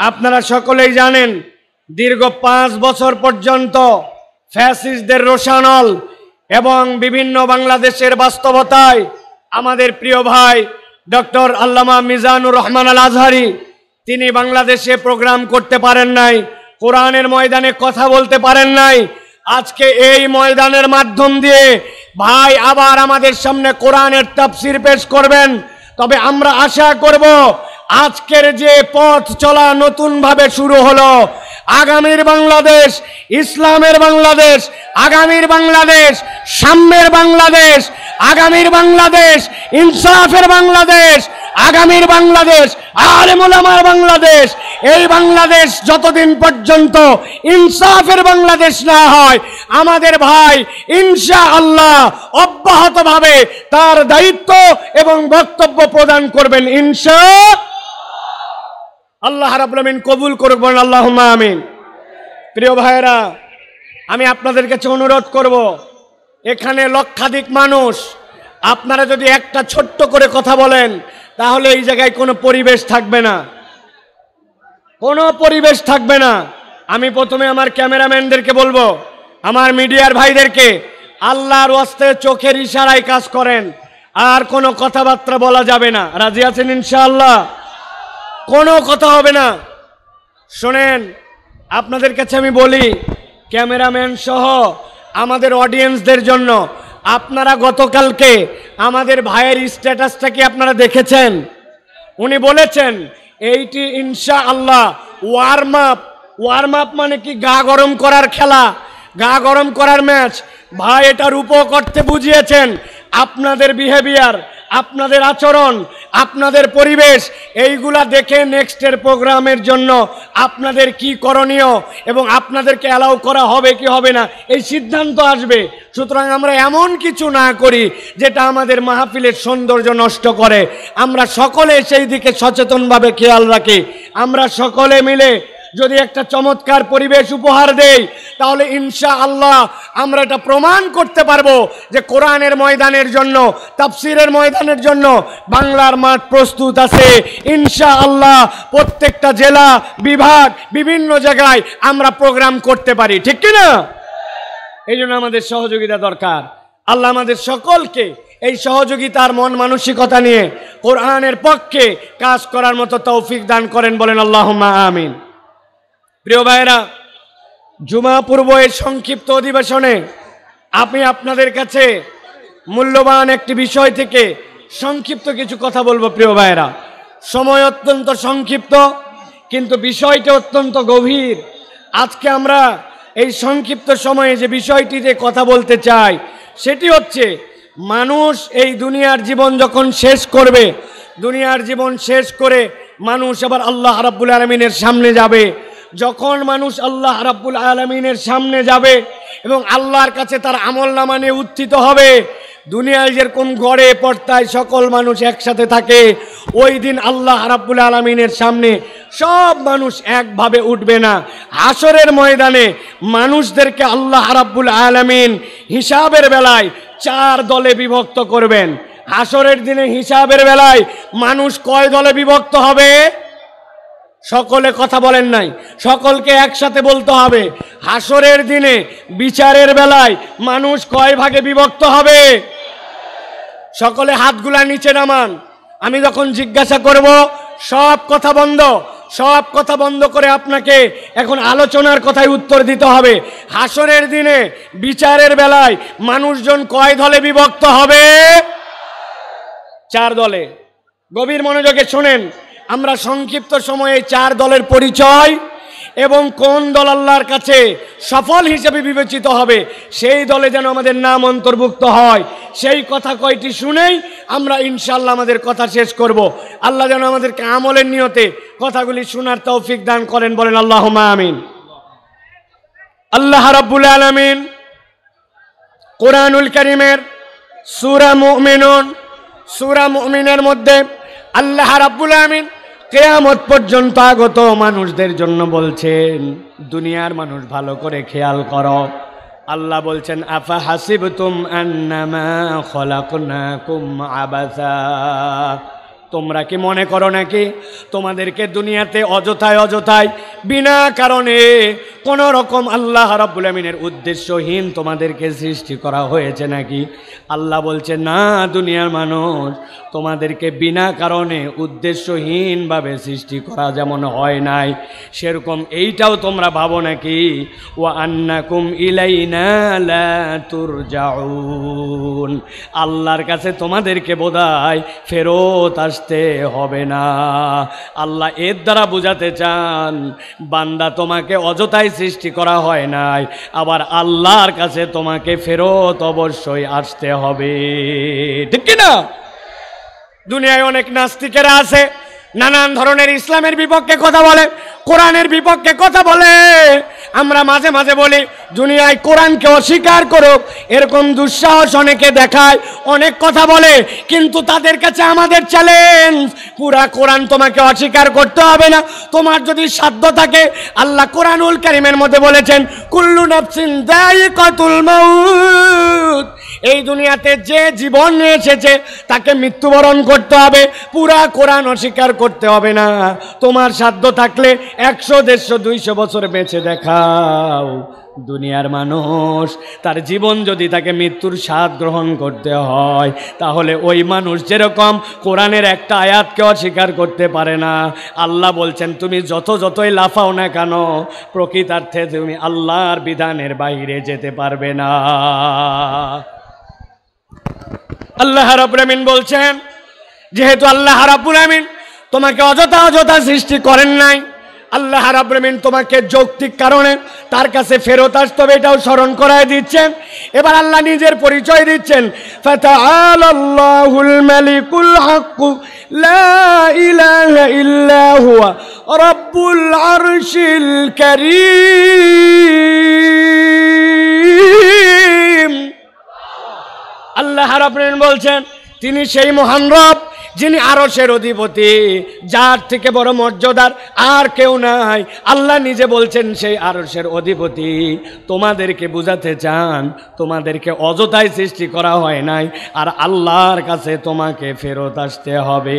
আপনারা সকলেই জানেন দীর্ঘ 5 বছর পর্যন্ত ফ্যাসিস্টদের রোষানল এবং বিভিন্ন বাংলাদেশের বাস্তবতায় আমাদের প্রিয় ভাই ডক্টর আল্লামা মিজানুর রহমান আল আজহারি তিনি বাংলাদেশে প্রোগ্রাম করতে পারেন নাই, কোরআনের ময়দানে কথা বলতে পারেন নাই। আজকে এই ময়দানের মাধ্যম দিয়ে ভাই আবার আমাদের সামনে কোরআনের তাফসীর পেশ করবেন। তবে আমরা আশা করব আজকের যে পথ চলা নতুনভাবে শুরু হলো, আগামীর বাংলাদেশ, ইসলামের বাংলাদেশ, আগামীর বাংলাদেশ, সাম্যের বাংলাদেশ, আগামীর বাংলাদেশ, ইনসাফের বাংলাদেশ, আগামীর বাংলাদেশ, আলেম ওলামার বাংলাদেশ। এই বাংলাদেশ যতদিন পর্যন্ত ইনসাফের বাংলাদেশ না হয়, আমাদের ভাই ইনশাআল্লাহ অব্যাহতভাবে তার দায়িত্ব এবং বক্তব্য প্রদান করবেন ইনশাআল্লাহ। আল্লাহ রাব্বুল আমিন কবুল করুক, বলেন আল্লাহুম্মা আমিন। প্রিয় ভাইরা, আমি আপনাদের কাছে অনুরোধ করব, এখানে লক্ষাধিক মানুষ, আপনারা যদি একটা ছোট্ট করে কথা বলেন তাহলে এই জায়গায় কোনো পরিবেশ থাকবে না, কোনো পরিবেশ থাকবে না। আমি প্রথমে আমার ক্যামেরাম্যানদেরকে বলবো, আমার মিডিয়ার ভাইদেরকে, আল্লাহর ওয়াস্তে চোখের ইশারায় কাজ করেন, আর কোনো কথাবার্তা বলা যাবে না। রাজি আছেন ইনশাআল্লাহ? কোনো কথা হবে না। শোনেন, আপনাদের কাছে আমি বলি, ক্যামেরাম্যান সহ আমাদের অডিয়েন্সদের জন্য, আপনারা গতকালকে আমাদের ভাইয়ের স্ট্যাটাসটা কি আপনারা দেখেছেন? উনি বলেছেন এইটি ইনশাআল্লাহ ওয়ার্ম আপ। ওয়ার্ম আপ মানে কি? গা গরম করার খেলা, গা গরম করার ম্যাচ। ভাই এটা রূপক অর্থে বুঝিয়েছেন। আপনাদের বিহেভিয়ার, আপনাদের আচরণ, আপনাদের পরিবেশ, এইগুলা দেখে নেক্সটের প্রোগ্রামের জন্য আপনাদের কি করণীয় এবং আপনাদেরকে অ্যালাউ করা হবে কি হবে না, এই সিদ্ধান্ত আসবে। সুতরাং আমরা এমন কিছু না করি যেটা আমাদের মাহফিলের সৌন্দর্য নষ্ট করে। আমরা সকলে সেই দিকে সচেতনভাবে খেয়াল রাখি। আমরা সকলে মিলে যদি একটা চমৎকার পরিবেশ উপহার দেই, তাহলে ইনশাআল্লাহ আমরা এটা প্রমাণ করতে পারবো যে কোরআনের ময়দানের জন্য, তাফসীরের ময়দানের জন্য বাংলার মাঠ প্রস্তুত আছে ইনশাআল্লাহ। প্রত্যেকটা জেলা, বিভাগ, বিভিন্ন জায়গায় আমরা প্রোগ্রাম করতে পারি, ঠিক কি না? এই জন্য আমাদের সহযোগিতা দরকার। আল্লাহ আমাদের সকলকে এই সহযোগিতার মন মানসিকতা নিয়ে কোরআনের পক্ষে কাজ করার মতো তৌফিক দান করেন, বলেন আল্লাহুম্মা আমিন। প্রিয় ভাইরা, জুমা পূর্ব এই সংক্ষিপ্ত অধিবেশনে আমি আপনাদের কাছে মূল্যবান একটি বিষয় থেকে সংক্ষিপ্ত কিছু কথা বলবো। প্রিয় ভাইরা, সময় অত্যন্ত সংক্ষিপ্ত, কিন্তু বিষয়টা অত্যন্ত গভীর। আজকে আমরা এই সংক্ষিপ্ত সময়ে যে বিষয়টিতে কথা বলতে চাই সেটি হচ্ছে, মানুষ এই দুনিয়ার জীবন যখন শেষ করবে, দুনিয়ার জীবন শেষ করে মানুষ আবার আল্লাহ রাব্বুল আলামিনের সামনে যাবে। যখন মানুষ আল্লাহ রাব্বুল আলামিনের সামনে যাবে এবং আল্লাহর কাছে তার আমলনামা নিয়ে উত্থিত হবে, দুনিয়ায় যেরকম গড়ে পর্দায় সকল মানুষ একসাথে থাকে, ওই দিন আল্লাহ রাব্বুল আলামিনের সামনে সব মানুষ একভাবে উঠবে না। হাসরের ময়দানে মানুষদেরকে আল্লাহ রাব্বুল আলামিন হিসাবের বেলায় 4 দলে বিভক্ত করবেন। হাসরের দিনে হিসাবের বেলায় মানুষ কয় দলে বিভক্ত হবে? সকলে কথা বলেন নাই, সকলকে একসাথে বলতে হবে। হাসরের দিনে বিচারের বেলায় মানুষ কয় ভাগে বিভক্ত হবে? সকলে হাতগুলা নিচে নামান। আমি যখন জিজ্ঞাসা করব সব কথা বন্ধ, সব কথা বন্ধ করে আপনাকে এখন আলোচনার কথায় উত্তর দিতে হবে। হাসরের দিনে বিচারের বেলায় মানুষজন কয় দলে বিভক্ত হবে? 4 দলে। গভীর মনোযোগে শোনেন, আমরা সংক্ষিপ্ত সময়ে 4 দলের পরিচয় এবং কোন দল আল্লাহর কাছে সফল হিসেবে বিবেচিত হবে সেই দলে যেন আমাদের নাম অন্তর্ভুক্ত হয়, সেই কথা কয়টি শুনেই আমরা ইনশাআল্লাহ আমাদের কথা শেষ করব। আল্লাহ যেন আমাদেরকে আমলের নিয়তে কথাগুলি শোনার তৌফিক দান করেন, বলেন আল্লাহুম্মা আমিন। আল্লাহ রাব্বুল আলামিন কোরআনুল কারীমের সূরা মুমিনুন, সূরা মুমিনের মধ্যে আল্লাহ রাব্বুল আলামিন কিয়ামত পর্যন্ত আগত মানুষদের জন্য বলছেন, দুনিয়ার মানুষ ভালো করে খেয়াল করো। আল্লাহ বলছেন, আফা হাসিবতুম আন্নামা খলাকনাকুম আবাসা, তোমরা কি মনে করো নাকি তোমাদেরকে দুনিয়াতে অযথায় বিনা কারণে কোনো রকম আল্লাহ রাব্বুল আমিনের উদ্দেশ্যহীন তোমাদেরকে সৃষ্টি করা হয়েছে নাকি? আল্লাহ বলছে না, দুনিয়ার মানুষ তোমাদেরকে বিনা কারণে উদ্দেশ্যহীনভাবে সৃষ্টি করা যেমন হয় নাই, সেরকম এইটাও তোমরা ভাবো নাকি? ওয়া আন্নাকুম ইলাইনা লা তুরজাউন, আল্লাহর কাছে তোমাদেরকে বোধহয় ফেরত আসতে হবে না। আল্লাহ এর দ্বারা বোঝাতে চান বান্দা তোমাকে অযথায় সৃষ্টি করা হয় নাই, আবার আল্লাহর কাছে তোমাকে ফেরত অবশ্যই আসতে হবে, ঠিক কি না? দুনিয়ায় অনেক নাস্তিকেরা আছে, নানান ধরনের ইসলামের বিপক্ষে কথা বলে, কোরআনের বিপক্ষে কথা বলে। আমরা মাঝে মাঝে বলি দুনিয়ায় কোরআনকে অস্বীকার করুক, এরকম দুঃসাহস অনেকে দেখায়, অনেক কথা বলে, কিন্তু তাদের কাছে আমাদের চ্যালেঞ্জ, পুরা কোরআন তোমাকে অস্বীকার করতে হবে না। তোমার যদি সাধ্য থাকে, আল্লাহ কোরআনুল কারীমের মধ্যে বলেছেন কুল্লু নাফসিন যায়িকাতুল মাউত, এই দুনিয়াতে যে জীবন নিয়ে এসেছে তাকে মৃত্যুবরণ করতে হবে, পুরা কোরআন অস্বীকার করতে হবে না। তোমার সাধ্য থাকলে 100, 150, 200 বছর বেঁচে দেখাও। দুনিয়ার মানুষ তার জীবন যদি তাকে মৃত্যুর স্বাদ গ্রহণ করতে হয়, তাহলে ওই মানুষ যেরকম কোরআনের একটা আয়াতকে অস্বীকার করতে পারে না, আল্লাহ বলছেন তুমি যতই লাফাও না কেন, প্রকৃতার্থে তুমি আল্লাহর বিধানের বাইরে যেতে পারবে না। আল্লাহ রাব্বুল আমিন বলছেন, যেহেতু আল্লাহ রাব্বুল আমিন তোমাকে অযথা সৃষ্টি করেন নাই, আল্লাহ রাব্বুল আমিন তোমাকে যৌক্তিক কারণে তার কাছে ফেরত আসতে হবে, এটাও স্মরণ করায় দিচ্ছেন। এবার আল্লাহ নিজের পরিচয় দিচ্ছেন, ফাতাআলাল্লাহুল মালিকুল হক লা ইলাহা ইল্লা হুয়া রাব্বুল আরশিল কারীম। আল্লাহ রাব্বুল আমিন বলছেন তিনি সেই মহান রব যিনি আরশের অধিপতি, যার থেকে বড় মর্যাদার আর কেউ নাই। আল্লাহ নিজে বলছেন সেই আরশের অধিপতি। তোমাদেরকে বুঝাতে চান তোমাদেরকে অযথায় সৃষ্টি করা হয় নাই, আর আল্লাহর কাছে তোমাকে ফেরত আসতে হবে।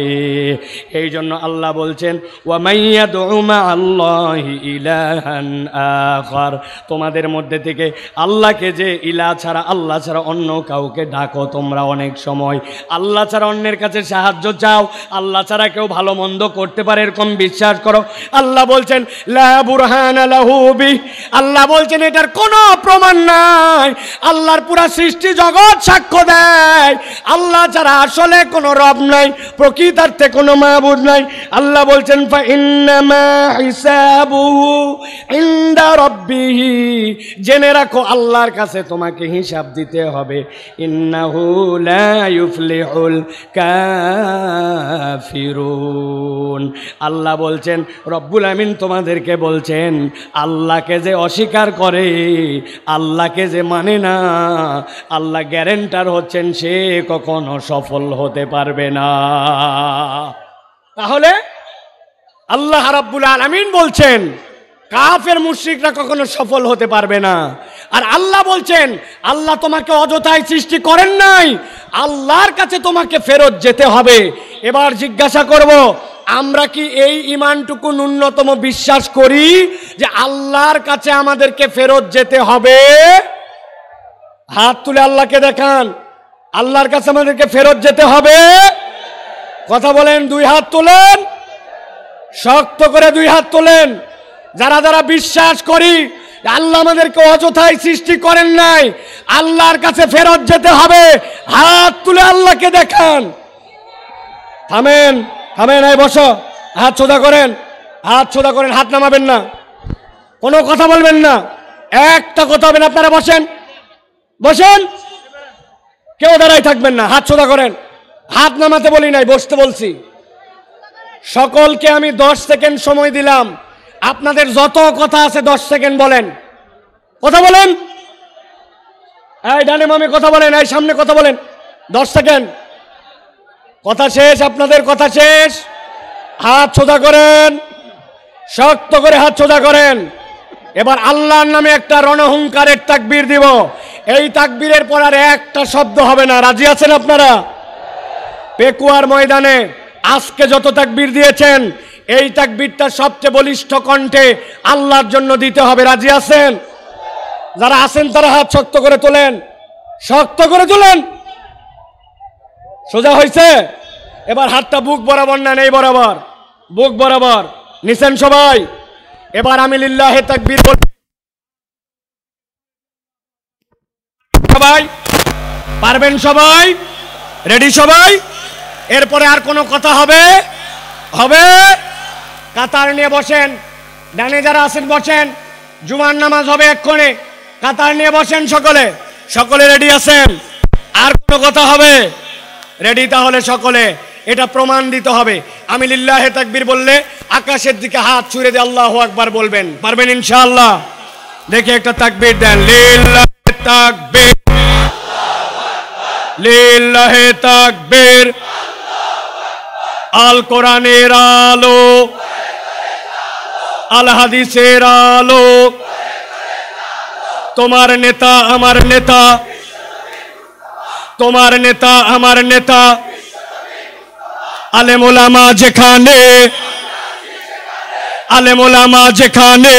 এই জন্য আল্লাহ বলছেন ওয়া মাইয়াদউ মা'আল্লাহি ইলাহান আখার, তোমাদের মধ্যে থেকে আল্লাহকে যে ইলাহ ছাড়া, আল্লাহ ছাড়া অন্য কাউকে ডাকো তোমরা, অনেক সময় আল্লাহ ছাড়া অন্যের কাছে সাহায্য চাও, আল্লাহ ছাড়া কেউ ভালো মন্দ করতে পারে এরকম বিশ্বাস করো। আল্লাহ বলছেন লা বুরহানা লাহু বি, আল্লাহ বলছেন এটার কোনো প্রমাণ নাই। আল্লাহর পুরা সৃষ্টি জগৎ সাক্ষ্য দেয় আল্লাহ ছাড়া আসলে কোনো রব নাই, প্রকৃতার্থে কোনো মাবুদ নাই। আল্লাহ বলছেন ফা ইন্নামা হিসাবুহু ইনদা রাব্বিহি, জেনে রাখো আল্লাহর কাছে তোমাকে হিসাব দিতে হবে। ইন্নাহু লা ইউফলিহুল কাফিরুন, আল্লাহ বলছেন রব্বুল আমিন তোমাদেরকে বলছেন আল্লাহকে যে অস্বীকার করে, আল্লাহকে যে মানে না, আল্লাহ গ্যারেন্টার হচ্ছেন সে কখনো সফল হতে পারবে না। তাহলে আল্লাহ রাব্বুল আলামিন বলছেন কাফের মুশরিকরা কখনো সফল হতে পারবে না। আর আল্লাহ বলছেন আল্লাহ তোমাকে অযথায় সৃষ্টি করেন নাই, আল্লাহর কাছে তোমাকে ফেরত যেতে হবে। এবার জিজ্ঞাসা করব, আমরা কি এই ঈমানটুকু ন্যূনতম বিশ্বাস করি যে আল্লাহর কাছে আমাদেরকে ফেরত যেতে হবে? হাত তুলে আল্লাহকে দেখান, আল্লাহর কাছে আমাদেরকে ফেরত যেতে হবে। কথা বলেন, 2 হাত তোলেন, শক্ত করে 2 হাত তোলেন। যারা যারা বিশ্বাস করি আল্লাহ আমাদেরকে অযথায় সৃষ্টি করেন নাই, আল্লাহর কাছে ফেরত যেতে হবে, হাত তুলে আল্লাহকে দেখান। থামেন, এই বসো, হাত সোজা করেন, হাত নামাবেন না, কোনো কথা বলবেন না, একটা কথা হবে না। আপনারা বসেন, কেউ দাঁড়াই থাকবেন না, হাত সোজা করেন। হাত নামাতে বলি নাই, বসতে বলছি। সকলকে আমি 10 সেকেন্ড সময় দিলাম, আপনাদের যত কথা আছে 10 সেকেন্ড বলেন, কথা বলেন। এই ডানে মামে কথা বলেন, এই সামনে কথা বলেন, 10 সেকেন্ড। কথা শেষ, আপনাদের কথা শেষ। হাত সোজা করেন, শক্ত করে হাত সোজা করেন। এবার আল্লাহর নামে একটা রণহুঙ্কারের তাকবীর দিব। এই তাকবীরের পর আর একটা শব্দ হবে না। রাজি আছেন আপনারা? পেকুয়ার ময়দানে আজকে যত তাকবীর দিয়েছেন এই তাকবীরটা সবচেয়ে বলিষ্ঠ কণ্ঠে আল্লাহর জন্য দিতে হবে। রাজি আছেন? যারা আছেন তারা হাত শক্ত করে তোলেন, শক্ত করে তোলেন। সোজা হয়েছে? এবার হাতটা বুক বরাবর নেন, এই বরাবর, বুক বরাবর নিছেন সবাই। এবার আমি লিল্লাহে তাকবীর বলি। সবাই পারবেন? সবাই রেডি? সবাই? এরপরে আর কোনো কথা হবে? হবে? কাতার নিয়ে বসেন, ডানে যারা আছেন বসেন, জুমার নামাজ হবে এক্ষণে। কাতার নিয়ে বসেন সকলে। সকলে রেডি আছেন? আর কোনো কথা হবে? রেডি? তাহলে সকলে এটা প্রমাণ দিতে হবে। আমি লিল্লাহে তাকবীর বললে আকাশের দিকে হাত ছুঁড়ে দিয়ে আল্লাহু আকবার বলবেন। পারবেন ইনশাআল্লাহ? দেখে একটা তাকবীর দেন। লিল্লাহে তাকবীর, লিল্লাহে তাকবীর। আল কোরআনের আলো, আল হাদিসের আলো, তোমার নেতা আমার নেতা, তোমার নেতা আমার নেতা। আলেম ওলামা যেখানে, আলেম ওলামা যেখানে,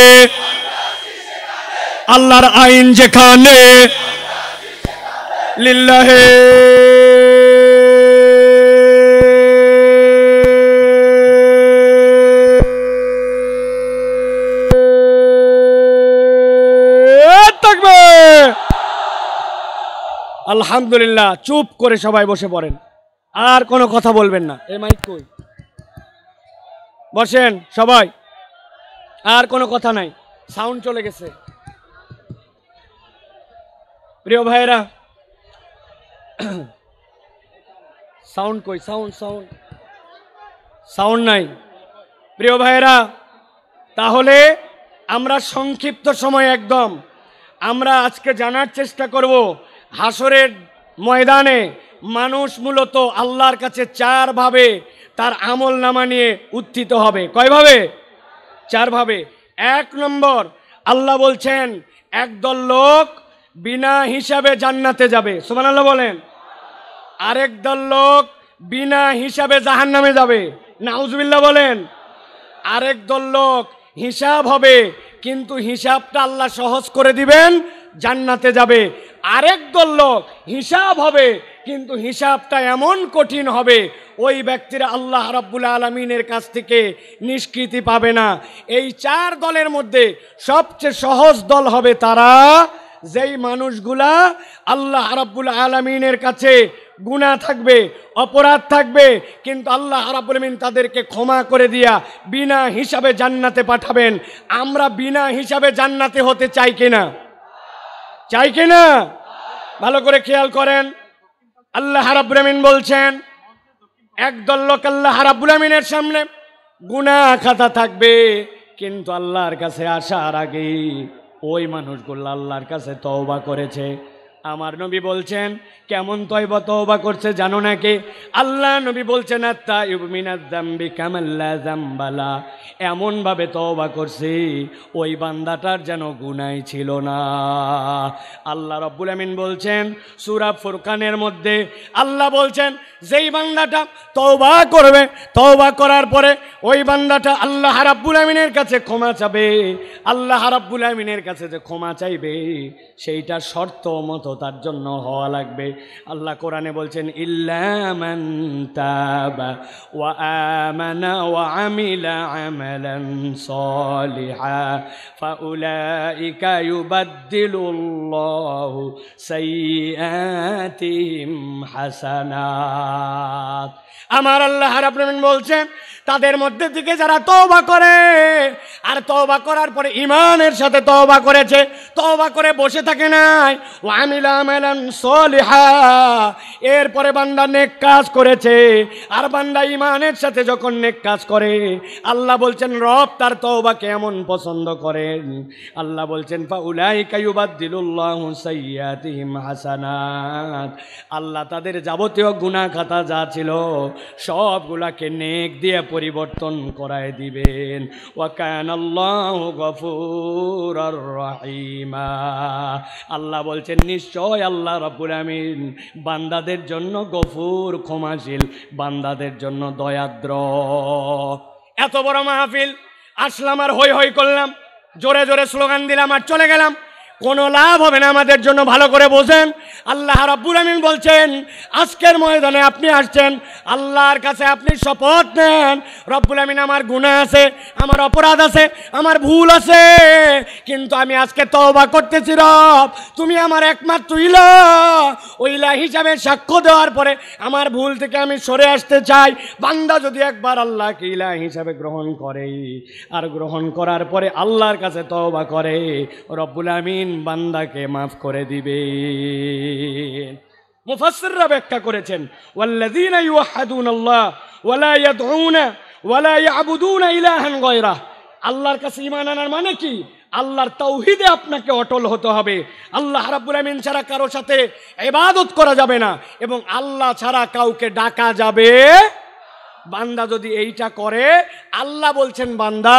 আল্লাহর আইন যেখানে, লিল্লাহে তাকবীর। আলহামদুলিল্লাহ। চুপ করে সবাই বসে পড়েন, আর কোনো কথা বলবেন না। এই মাইক কই? বসেন সবাই, আর কোনো কথা নাই, সাউন্ড চলে গেছে। প্রিয় ভাইরা, সাউন্ড কই? সাউন্ড সাউন্ড সাউন্ড নাই। প্রিয় ভাইরা, তাহলে আমরা সংক্ষিপ্ত সময় একদম আমরা আজকে জানার চেষ্টা করব হাসরের ময়দানে মানুষ মূলত আল্লাহর কাছে চারভাবে তার আমল নামা নিয়ে উত্থিত হবে। কয়ভাবে? চারভাবে। এক নম্বর, আল্লাহ বলছেন একদল লোক বিনা হিসাবে জান্নাতে যাবে, সুবহানাল্লাহ বলেন। আরেক দল লোক বিনা হিসাবে জাহান্নামে যাবে, নাউজুবিল্লাহ বলেন। আরেক দল লোক হিসাব হবে, কিন্তু হিসাবটা আল্লাহ সহজ করে দিবেন, জান্নাতে যাবে। আরেক দল লোক হিসাব হবে, কিন্তু হিসাবটা এমন কঠিন হবে ওই ব্যক্তিরা আল্লাহ রাব্বুল আলামিনের কাছ থেকে নিষ্কৃতি পাবে না। এই চার দলের মধ্যে সবচেয়ে সহজ দল হবে তারা, যেই মানুষগুলা আল্লাহ রাব্বুল আলামিনের কাছে গুনাহ থাকবে, অপরাধ থাকবে, কিন্তু আল্লাহ রাব্বুল আলামিন তাদেরকে ক্ষমা করে দিয়া বিনা হিসাবে জান্নাতে পাঠাবেন। আমরা বিনা হিসাবে জান্নাতে হতে চাই কিনা? চাই কিনা? ভালো করে খেয়াল করেন। আল্লাহ রাব্বুল আলামিন বলছেন একদল লোক আল্লাহ রাব্বুল আলামিনের সামনে গুনাহ খাতা থাকবে, কিন্তু আল্লাহর কাছে আসার আগে ওই মানুষগুলো আল্লাহর কাছে তওবা করেছে। আমার নবী বলছেন কেমন তওবা করছে জানো নাকি? আল্লাহ নবী বলছেন আত-তাইয়িবু মিনাজ-যামবি কামান লা যামবা লা, এমন ভাবে তওবা করছে ওই বান্দাটার যেন গুনাহই ছিল না। আল্লাহ রাব্বুল আমিন বলছেন সূরা ফুরকানের মধ্যে, আল্লাহ বলছেন যেই বান্দাটা তওবা করবে, তওবা করার পরে ওই বান্দাটা আল্লাহ রাব্বুল আমিনের কাছে ক্ষমা চাবে, আল্লাহ রাব্বুল আমিনের কাছে যে ক্ষমা চাইবে সেইটা শর্ত মতো তার জন্য হওয়া লাগবে। আল্লাহ কোরআনে বলছেন ইল্লা মান তাবা ওয়া আমানা ওয়া আমিলা আমালান সালিহা ফাউলাইকা ইউবাদদিলুল্লাহু সাইয়্যাতিহিম হাসানাত। আমার আল্লাহ রাব্বুল আমিন বলছেন তাদের মধ্যে থেকে যারা তওবা করে, আর তওবা করার পরে ঈমানের সাথে তওবা করেছে, তওবা করে বসে থাকে নাই, ওয়া আমিলা আমালান সালিহা, এরপরে বান্দা নেক কাজ করেছে, আর বান্দা ঈমানের সাথে যখন নেক কাজ করে আল্লাহ বলছেন রব তার তওবাকে এমন পছন্দ করেন। আল্লাহ বলছেন ফাউলাইকা ইউবাদদিলুল্লাহু সাইয়্যাতিহিম হাসানাত, আল্লাহ তাদের যাবতীয় গুনাহ খাতা যা ছিল সবগুলাকে নেক দিয়ে পরিবর্তন করায় দিবেন। ওয়া কানাল্লাহু গফুরুর রহিমা। আল্লাহ বলছেন নিশ্চয় আল্লাহ রাব্বুল আমিন বান্দাদের জন্য গফুর, ক্ষমাশীল, বান্দাদের জন্য দয়াদ্র। এত বড় মাহফিল আসলাম আর হই হই করলাম, জোরে জোরে স্লোগান দিলাম আর চলে গেলাম, কোনো লাভ হবে না। আমাদের জন্য ভালো করে বোঝেন, আল্লাহ রাব্বুল আমিন বলছেন আজকের ময়দানে আপনি আসছেন, আল্লাহর কাছে আপনি শপথ নেন, রব্বুল আমিন আমার গুনাহ আছে, আমার অপরাধ আছে, আমার ভুল আছে, কিন্তু আমি আজকে তওবা করতেছি রব, তুমি আমার একমাত্র ইলাহ, ওই ইলাহ হিসাবে সাক্ষ্য দেওয়ার পরে আমার ভুল থেকে আমি সরে আসতে চাই। বান্দা যদি একবার আল্লাহকে ইলাহ হিসাবে গ্রহণ করে আর গ্রহণ করার পরে আল্লাহর কাছে তওবা করে, রব্বুল আমিন বান্দাকে মাফ করে দিবে। মুফাসসিররা ব্যাখ্যা করেছেন ওয়াল্লাযীনা ইউওয়াহ্হিদুনাল্লাহ ওয়া লা ইয়াদউনা ওয়া লা ইয়াবুদুনা ইলাহান গায়রাহ। আল্লাহর কাছে ঈমান আনার মানে কি? আল্লাহর তাওহীদে আপনাকে অটল হতে হবে। আল্লাহ রাব্বুল আমিন ছাড়া কারো সাথে ইবাদত করা যাবে না এবং আল্লাহ ছাড়া কাউকে ডাকা যাবে। বান্দা যদি এইটা করে, আল্লাহ বলছেন বান্দা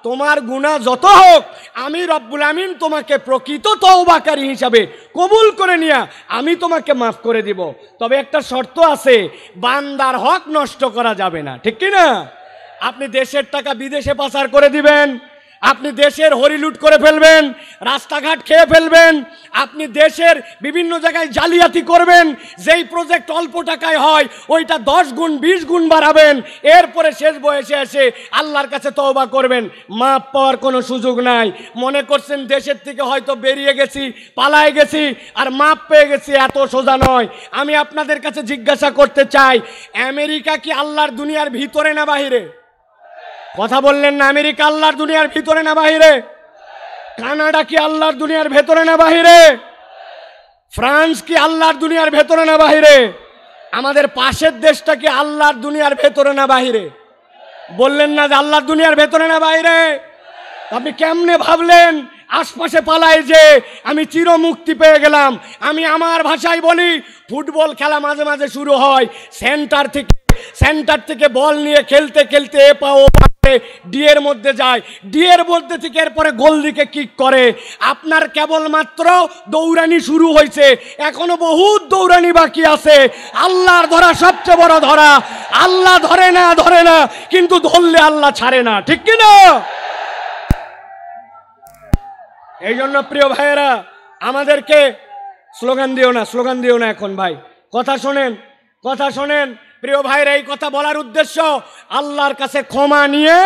তোমার গুনাহ যত হোক আমি রব্বুল আমিন তোমাকে প্রকৃত তওবাকারী হিসাবে কবুল করে নিয়া আমি তোমাকে মাফ করে দিব। তবে একটা শর্ত আছে, বান্দার হক নষ্ট করা যাবে না, ঠিক কি না? আপনি দেশের টাকা বিদেশে পাচার করে দিবেন, আপনি দেশের হরিলুট করে ফেলবেন, রাস্তাঘাট খেয়ে ফেলবেন, আপনি দেশের বিভিন্ন জায়গায় জালিয়াতি করবেন, যেই প্রজেক্ট অল্প টাকায় হয় ওইটা 10 গুণ 20 গুণ বাড়াবেন, এরপরে শেষ বয়সে এসে আল্লাহর কাছে তওবা করবেন, মাপ পাওয়ার কোনো সুযোগ নাই। মনে করছেন দেশের থেকে হয়তো বেরিয়ে গেছি, পালায় গেছি আর মাপ পেয়ে গেছি, এত সোজা নয়। আমি আপনাদের কাছে জিজ্ঞাসা করতে চাই, আমেরিকা কি আল্লাহর দুনিয়ার ভিতরে না বাহিরে? কথা বললেন না। আমেরিকা আল্লাহর দুনিয়ার ভিতরে না বাহিরে? কানাডা কি আল্লাহর দুনিয়ার ভেতরে না বাহিরে? ফ্রান্স কি আল্লাহর দুনিয়ার ভেতরে না বাহিরে? আমাদের পাশের দেশটা কি আল্লাহর দুনিয়ার ভেতরে না বাহিরে? বললেন না যে আল্লাহর দুনিয়ার ভেতরে না বাহিরে? আপনি কেমনে ভাবলেন আশপাশে পালায় যে আমি চির মুক্তি পেয়ে গেলাম? আমি আমার ভাষায় বলি, ফুটবল খেলা মাঝে মাঝে শুরু হয়, সেন্টার থেকে বল নিয়ে খেলতে খেলতে এ পা ও পাশে ডিয়ের মধ্যে যায়, ডিয়ের মধ্যে থেকে এরপরে গোল দিকে কিক করে। আপনার কেবলমাত্র দৌড়ানি শুরু হয়েছে, এখনো বহুত দৌড়ানি বাকি আছে। আল্লাহর ধরা সবচেয়ে বড় ধরা। আল্লাহ ধরে না কিন্তু ধরলে আল্লাহ ছাড়ে না, ঠিক কি না? এই জন্য প্রিয় ভাইয়েরা, আমাদেরকে স্লোগান দিও না এখন ভাই, কথা শোনেন প্রিয় ভাইরা। এই কথা বলার উদ্দেশ্য আল্লাহর কাছে ক্ষমা নিয়ে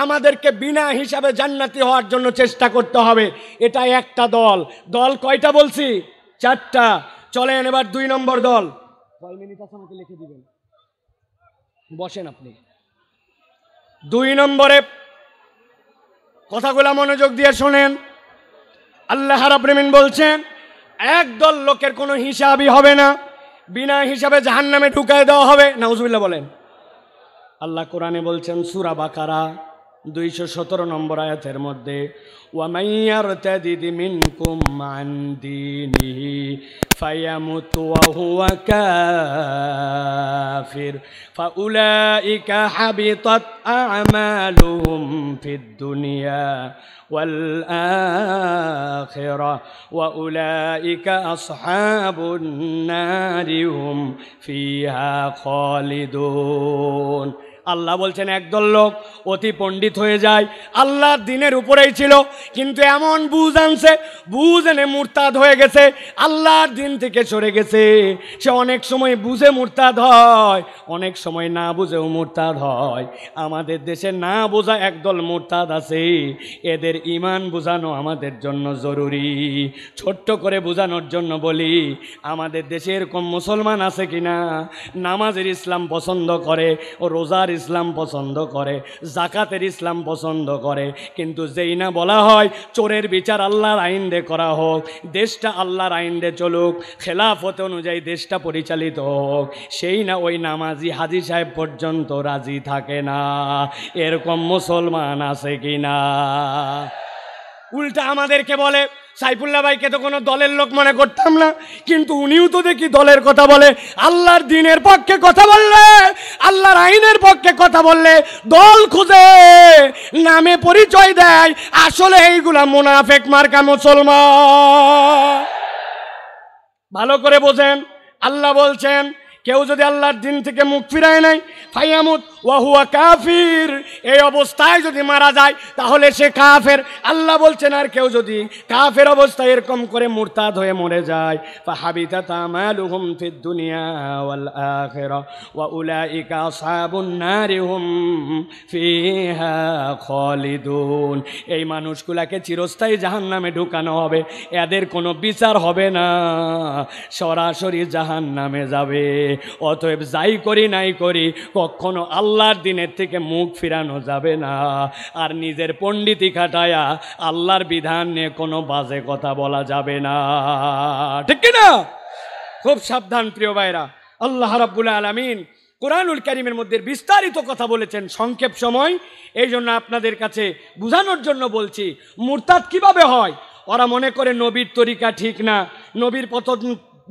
আমাদেরকে বিনা হিসাবে জান্নাতি হওয়ার জন্য চেষ্টা করতে হবে। এটা একটা দল কয়টা বলছি? 4টা। চলেন এবার 2 নম্বর দল। কয় মিনিট আছে আমাকে লিখে দিবেন, বসেন আপনি। 2 নম্বরে কথাগুলো মনোযোগ দিয়ে শোনেন। আল্লাহ রাব্বুল আমিন বলছেন একদল লোকের কোনো হিসাবই হবে না, বিনা হিসাবে জাহান্নামে ঢুকায় দেওয়া হবে। নাউজুবিল্লাহ বলেন। আল্লাহ কোরআনে বলছেন সূরা বাকারা 217 নম্বর আয়াতের মধ্যে, ওয়া মাইয়ারতাদিদ মিনকুম আন দীনিহি ফায়ামুতু ওয়া হুয়া কাফির ফাউলাইকা হাবিতাত আ'মালুহুম ফিদ দুনিয়া ওয়াল আখিরাহ ওয়া উলাইকা আসহাবুন নারি হুম ফিহা খালিদুন। আল্লাহ বলছেন একদল লোক অতি পণ্ডিত হয়ে যায়, আল্লাহর দিনের উপরেই ছিল, কিন্তু এমন বুঝ আনছে, বুঝ এনে মুরতাদ হয়ে গেছে, আল্লাহর দিন থেকে সরে গেছে। সে অনেক সময় বুঝে মুরতাদ হয়, অনেক সময় না বুঝেও মুরতাদ হয়। আমাদের দেশে না বোঝা একদল মুরতাদ আছে, এদের ঈমান বোঝানো আমাদের জন্য জরুরি। ছোট্ট করে বোঝানোর জন্য বলি, আমাদের দেশে এরকম মুসলমান আছে কিনা নামাজের ইসলাম পছন্দ করে, ও রোজার ইসলাম পছন্দ করে, জাকাতের ইসলাম পছন্দ করে, কিন্তু যেই না বলা হয় চোরের বিচার আল্লাহর আইন দিয়ে করা হোক, দেশটা আল্লাহর আইন দিয়ে চলুক, খেলাফত অনুযায়ী দেশটা পরিচালিত হোক, সেই না ওই নামাজি হাজী সাহেব পর্যন্ত রাজি থাকে না। এরকম মুসলমান আছে কিনা? উল্টা আমাদেরকে বলে সাইফুল্লাহ ভাইকে তো কোনো দলের লোক মনে করতাম না, কিন্তু উনিও তো দেখি দলের কথা বলে। আল্লাহর দ্বীনের পক্ষে কথা বললে, আল্লাহর আইনের পক্ষে কথা বললে দল খুঁজে নামে পরিচয় দেয়, আসলে এইগুলা মুনাফিক মার্কা মুসলমান। ভালো করে বোঝেন, আল্লাহ বলছেন কেউ যদি আল্লাহর দিন থেকে মুখ ফিরায় নাই, ফায়ামুত ওয়া হুয়া কাফির, এই অবস্থায় যদি মারা যায় তাহলে সে কাফের। আল্লাহ বলছেন আর কেউ যদি কাফের অবস্থায় এরকম করে মুরতাদ হয়ে মরে যায়, ফাহাবিতাত আমালুহুম ফিদ দুনিয়া ওয়াল আখিরা ওয়া উলাইকা আসহাবুন নারি হুম ফিহা খালিদুন। এই মানুষগুলাকে চিরস্থায়ী জাহান্নামে ঢুকানো হবে, এদের কোনো বিচার হবে না, সরাসরি জাহান্নামে যাবে। অতএব যাই করি নাই করি কখনো আল্লাহর দিনের থেকে মুখ ফিরানো যাবে না, আর নিজের পণ্ডিতি খাটায়া আল্লাহর বিধান নিয়ে কোনো বাজে কথা বলা যাবে না, ঠিক কিনা? খুব সাবধান প্রিয় ভাইরা। আল্লাহ রাব্বুল আলামিন কুরআনুল কারীমের মধ্যে বিস্তারিত কথা বলেছেন, সংক্ষেপ সময় এই জন্য আপনাদের কাছে বোঝানোর জন্য বলছি। মুরতাদ কিভাবে হয়? ওরা মনে করে নবীর তরিকা ঠিক না,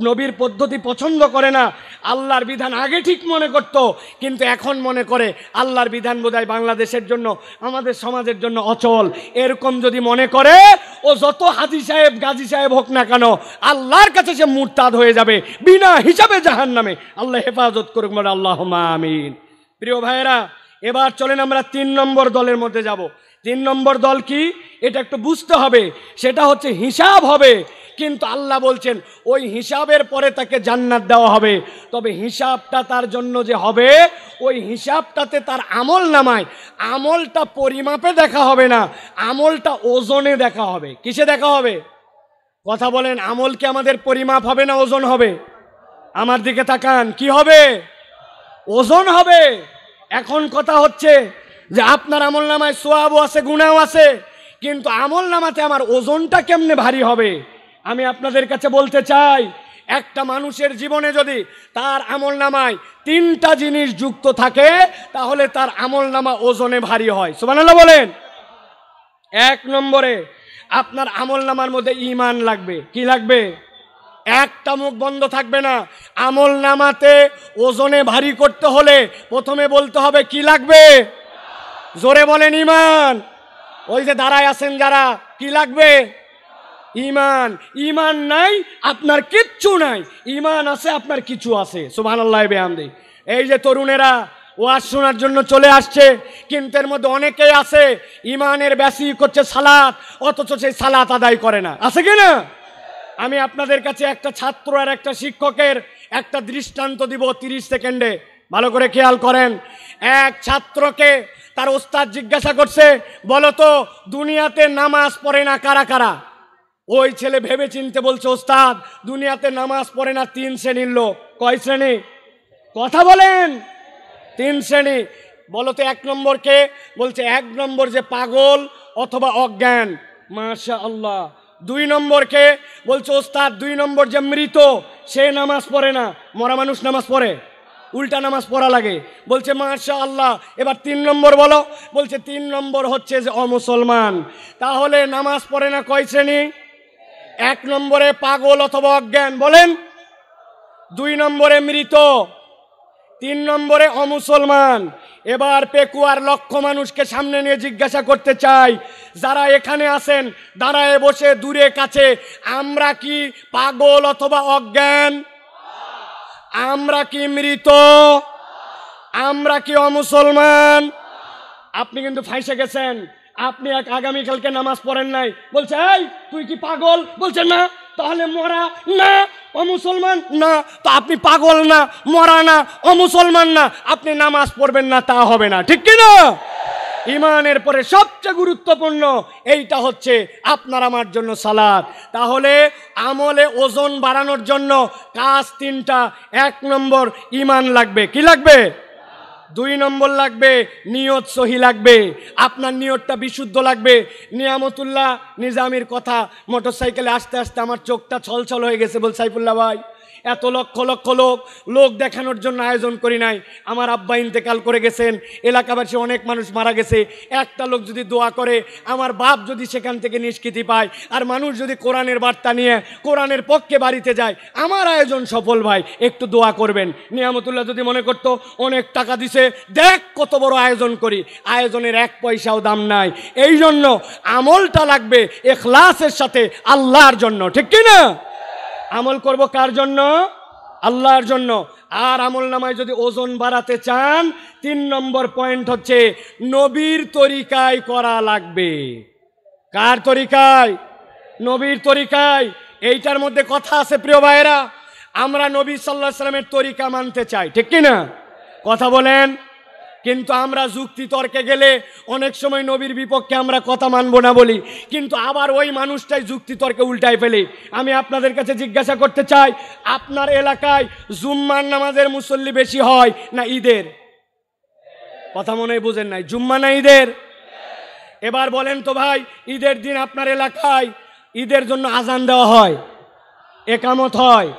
নবীর পদ্ধতি পছন্দ করে না, আল্লাহর বিধান আগে ঠিক মনে করত, কিন্তু এখন মনে করে আল্লাহর বিধান বোধহয় বাংলাদেশের জন্য, আমাদের সমাজের জন্য অচল। এরকম যদি মনে করে, ও যত হাজী সাহেব গাজী সাহেব হোক না কেন, আল্লাহর কাছে সে মুরতাদ হয়ে যাবে বিনা হিসাবে জাহান্নামে। আল্লাহ হেফাজত করুক, বলে আল্লাহুম্মা আমিন। প্রিয় ভাইয়েরা, এবার চলেন আমরা 3 নম্বর দলের মধ্যে যাব। 3 নম্বর দল কি এটা একটু বুঝতে হবে, সেটা হচ্ছে হিসাব হবে। কিন্তু আল্লাহ বলছেন ওই হিসাবের পরে তাকে জান্নাত দেওয়া হবে, তবে হিসাবটা তার জন্য যে হবে, ওই হিসাবটাতে তার আমল নামায়, আমলটা পরিমাপে দেখা হবে না, আমলটা ওজনে দেখা হবে। কিসে দেখা হবে? কথা বলেন, আমল কি আমাদের পরিমাপ হবে না ওজন হবে? আমার দিকে তাকান, কি হবে? ওজন হবে। এখন কথা হচ্ছে যে আপনার আমল নামায় সোয়াবও আছে, গুনাহও আছে, কিন্তু আমল নামাতে আমার ওজনটা কেমনে ভারী হবে? আমি আপনাদের কাছে বলতে চাই, একটা মানুষের জীবনে যদি তার আমল নামায় 3টা জিনিস যুক্ত থাকে, তাহলে তার আমল নামা ওজনে ভারী হয়। সুবহানাল্লাহ বলেন। 1 নম্বরে আপনার আমল নামার মধ্যে ঈমান লাগবে। কি লাগবে? একটা মুখ বন্ধ থাকবে না। আমল নামাতে ওজনে ভারী করতে হলে প্রথমে বলতে হবে কি লাগবে? জোরে বলেন, ঈমান। ওই যে দাঁড়ায় আছেন যারা, কি লাগবে? ঈমান। ঈমান নাই আপনার কিচ্ছু নাই, ঈমান আছে আপনার কিছু আছে। সুবহানাল্লাহ বিহামদি। এই যে তরুণেরা ওয়াজ শোনার জন্য চলে আসছে, কিন্তু এর মধ্যে অনেকেই আছে ঈমানের বেসিক হচ্ছে সালাত, অথচ সেই সালাত আদায় করে না। আছে কি না? আমি আপনাদের কাছে একটা ছাত্র আর একটা শিক্ষকের একটা দৃষ্টান্ত দিব 30 সেকেন্ডে, ভালো করে খেয়াল করেন। এক ছাত্রকে তার ওস্তাদ জিজ্ঞাসা করছে, বলো তো দুনিয়াতে নামাজ পড়ে না কারা কারা? ওই ছেলে ভেবে চিনতে বলছে, ওস্তাদ দুনিয়াতে নামাজ পড়ে না 3 শ্রেণীর লোক। কয় শ্রেণী? কথা বলেন। 3 শ্রেণী। বলো তো 1 নম্বর কে? বলছে 1 নম্বর যে পাগল অথবা অজ্ঞান। মাশাআল্লাহ। 2 নম্বর কে? বলছে ওস্তাদ 2 নম্বর যে মৃত, সে নামাজ পড়ে না। মরা মানুষ নামাজ পড়ে? উল্টা নামাজ পড়া লাগে। বলছে মাশাআল্লাহ। এবার 3 নম্বর বলো। বলছে 3 নম্বর হচ্ছে যে অমুসলমান। তাহলে নামাজ পড়ে না কয় শ্রেণী? 1 নম্বরে পাগল অথবা অজ্ঞান, বলেন। 2 নম্বরে মৃত, 3 নম্বরে অমুসলমান। এবার পেকুয়ার লক্ষ মানুষকে সামনে নিয়ে জিজ্ঞাসা করতে চাই, যারা এখানে আছেন দাঁড়ায় বসে দূরে কাছে, আমরা কি পাগল অথবা অজ্ঞান? আমরা কি মৃত? আমরা কি অমুসলমান? আপনি কিন্তু ফাঁসে গেছেন। আপনি আগামীকালকে নামাজ পড়েন নাই, বলছে এই তুই কি পাগল? বলছে না। তাহলে মরা না, অমুসলমান না। তো আপনি পাগল না, মরা না, অমুসলমান না, আপনি নামাজ পড়বেন না, তা হবে না, ঠিক কি না? ঈমানের পরে সবচেয়ে গুরুত্বপূর্ণ এইটা হচ্ছে আপনার আমার জন্য সালাত। তাহলে আমলে ওজন বাড়ানোর জন্য কাজ 3টা। 1 নম্বর ঈমান লাগবে। কি লাগবে? 2 নম্বর লাগবে নিয়ত সহি লাগবে, আপনার নিয়তটা বিশুদ্ধ লাগবে। নিয়ামতুল্লাহ নিজামীর কথা, মোটরসাইকেলে আসতে আসতে আমার চোখটা ছলছল হয়ে গেছে। বল সাইফুল্লাহ ভাই এত লক্ষ লক্ষ লোক দেখানোর জন্য আয়োজন করি নাই। আমার আব্বা ইন্তেকাল করে গেছেন, এলাকাবাসী অনেক মানুষ মারা গেছে, একটা লোক যদি দোয়া করে, আমার বাপ যদি সেখান থেকে নিষ্কৃতি পায়, আর মানুষ যদি কোরআনের বার্তা নিয়ে কোরআনের পক্ষে বাড়িতে যায়, আমার আয়োজন সফল ভাই, একটু দোয়া করবেন। নিয়ামতুল্লাহ যদি মনে করতো অনেক টাকা দিছে, দেখ কত বড় আয়োজন করি, আয়োজনের এক পয়সাও দাম নাই। এই জন্য আমলটা লাগবে ইখলাসের সাথে আল্লাহর জন্য, ঠিক কি না? আমল করব কার জন্য? আল্লাহর জন্য। আর আমল নামায় যদি ওজন বাড়াতে চান, 3 নম্বর পয়েন্ট হচ্ছে নবীর তরিকায় করা লাগবে। কার তরিকায়? নবীর তরিকায়। এইটার মধ্যে কথা আছে প্রিয় ভাইয়েরা, আমরা নবী সাল্লাল্লাহু আলাইহি সাল্লামের তরিকা মানতে চাই, ঠিক কি না? কথা বলেন। কিন্তু আমরা যুক্তি তর্কে গেলে অনেক সময় নবীর বিপক্ষে আমরা কথা মানবো না বলি, কিন্তু আবার ওই মানুষটাই যুক্তি তর্কে উল্টায় ফেলি। আমি আপনাদের কাছে জিজ্ঞাসা করতে চাই, আপনার এলাকায় জুম্মার নামাজের মুসল্লি বেশি হয় না ঈদের? কথা মনে হয় বুঝেন নাই। জুম্মা না ঈদের? এবার বলেন তো ভাই, ঈদের দিন আপনার এলাকায় ঈদের জন্য আজান দেওয়া হয়, একামত হয়।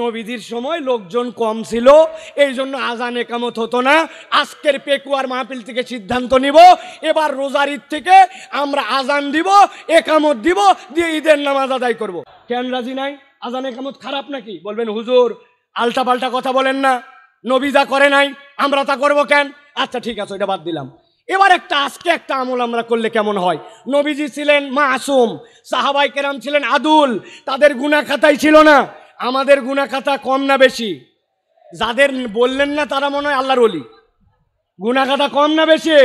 নবীজির সময় লোকজন কম ছিল, এই জন্য আজান একামত হতো না। আজকের পেকুয়ার মাহফিল থেকে সিদ্ধান্ত নিব, এবার রোজার ঈদ থেকে আমরা আজান দিব, একামত দিব, দিয়ে ঈদের নামাজ আদায় করব। কেন রাজি নাই? আজান একামত খারাপ নাকি? বলবেন হুজুর আলটা পাল্টা কথা বলেন না, নবী যা করে নাই আমরা তা করব কেন? আচ্ছা ঠিক আছে, ওইটা বাদ দিলাম। এবার আজকে একটা আমল আমরা করলে কেমন হয়? নবীজি ছিলেন মাসুম, সাহাবায়ে কেরাম ছিলেন আদুল, তাদের গুনাহ খাতাই ছিল না। আমাদের গুনাহ খাতা কম না বেশি? যাদের বললেন না তারা মনে হয় আল্লাহর ওলি। গুনাহ খাতা কম না বেশি?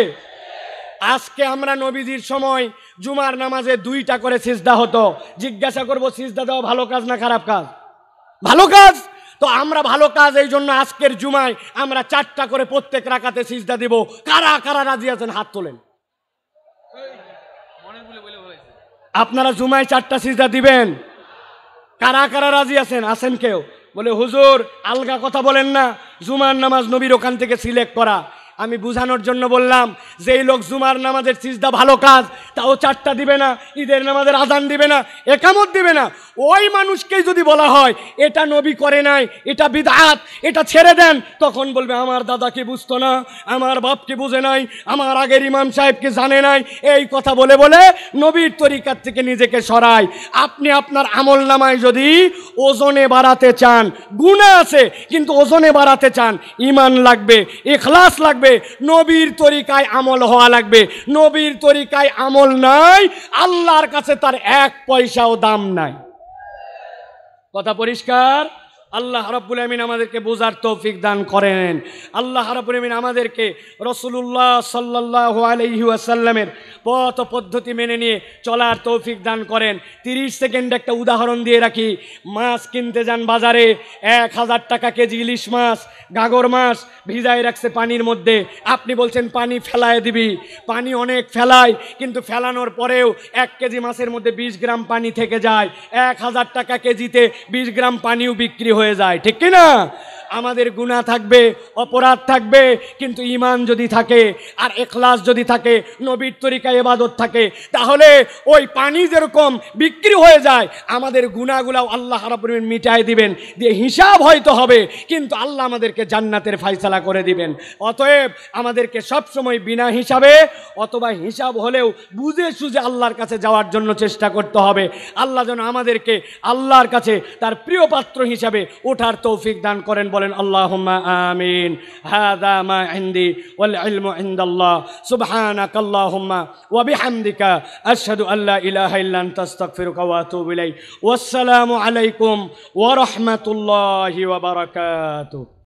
আজকে আমরা নবীজির সময় জুমার নামাজে 2টা করে সিজদা হতো। জিজ্ঞাসা করব সিজদা দেওয়া ভালো কাজ না খারাপ কাজ? ভালো কাজ। তো আমরা ভালো কাজ, এই জন্য আজকের জুমায় আমরা 4টা করে প্রত্যেক রাকাতে সিজদা দিব। কারা কারা রাজি আছেন হাত তোলেন। আপনারা জুমায় 4টা সিজদা দিবেন? কারা কারা রাজি আছেন? আছেন কেউ? বলে হুজুর আলগা কথা বলেন না, জুমার নামাজ নবীর ওখান থেকে সিলেক্ট করা। আমি বুঝানোর জন্য বললাম, যেই লোক জুমার নামাজের সিজদা ভালো কাজ, তাও 4টা দিবে না, ঈদের নামাজের আজান দিবে না, একামত দিবে না, ওই মানুষকেই যদি বলা হয় এটা নবী করে নাই, এটা বিদআত, এটা ছেড়ে দেন, তখন বলবে আমার দাদাকে বুঝতো না, আমার বাপকে বুঝে নাই, আমার আগের ইমাম সাহেবকে জানে নাই। এই কথা বলে বলে নবীর তরিকার থেকে নিজেকে সরায়। আপনি আপনার আমল নামায় যদি ওজনে বাড়াতে চান, গুনাহ আছে কিন্তু ওজনে বাড়াতে চান, ঈমান লাগবে, ইখলাস লাগবে, নবীর তরিকায় আমল হওয়া লাগবে। নবীর তরিকায় আমল নাই, আল্লাহর কাছে তার 1 পয়সাও দাম নাই। কথা পরিষ্কার? আল্লাহ রাব্বুল আমিন আমাদেরকে বোঝার তৌফিক দান করেন। আল্লাহ রাব্বুল আমিন আমাদেরকে রাসূলুল্লাহ সাল্লাল্লাহু আলাইহি ওয়াসাল্লামের পথ পদ্ধতি মেনে নিয়ে চলার তৌফিক দান করেন। 30 সেকেন্ড একটা উদাহরণ দিয়ে রাখি। মাছ কিনতে যান বাজারে, 1000 টাকা কেজি ইলিশ মাছ, গাগর মাছ ভিজায় রাখছে পানির মধ্যে। আপনি বলছেন পানি ফেলায় দিবি, পানি অনেক ফেলায়, কিন্তু ফেলানোর পরেও 1 কেজি মাছের মধ্যে 20 গ্রাম পানি থেকে যায়। 1000 টাকা কেজিতে 20 গ্রাম পানিও বিক্রি হয়ে যায়, ঠিক কি না? আমাদের গুনাহ থাকবে, অপরাধ থাকবে, কিন্তু ঈমান যদি থাকে আর ইখলাস যদি থাকে, নবীর তরিকায় ইবাদত থাকে, তাহলে ওই পানি যেরকম বিক্রি হয়ে যায়, আমাদের গুনাহগুলো আল্লাহ রাব্বুল আলামিন মিটায় দিবেন, দিয়ে হিসাব হয়তো হবে, কিন্তু আল্লাহ আমাদেরকে জান্নাতের ফয়সালা করে দিবেন। অতএব আমাদেরকে সব সময় বিনা হিসাবে অথবা হিসাব হলেও বুঝে সুঝে আল্লাহর কাছে যাওয়ার জন্য চেষ্টা করতে হবে। আল্লাহ যেন আমাদেরকে আল্লাহর কাছে তার প্রিয় পাত্র হিসাবে ওঠার তৌফিক দান করেন। বলেন আল্লাহুম্মা আমিন। হাযা মা ইনদি ওয়াল ইলমু ইনদাল্লাহ। সুবহানাকাল্লাহুম্মা ওয়া বিহামদিকা আশহাদু আল্লা ইলাহা ইল্লা আনতা আস্তাগফিরুকা ওয়া আতুবু ইলাইক। ওয়াসসালামু আলাইকুম ওয়া রাহমাতুল্লাহি ওয়া বারাকাতুহু।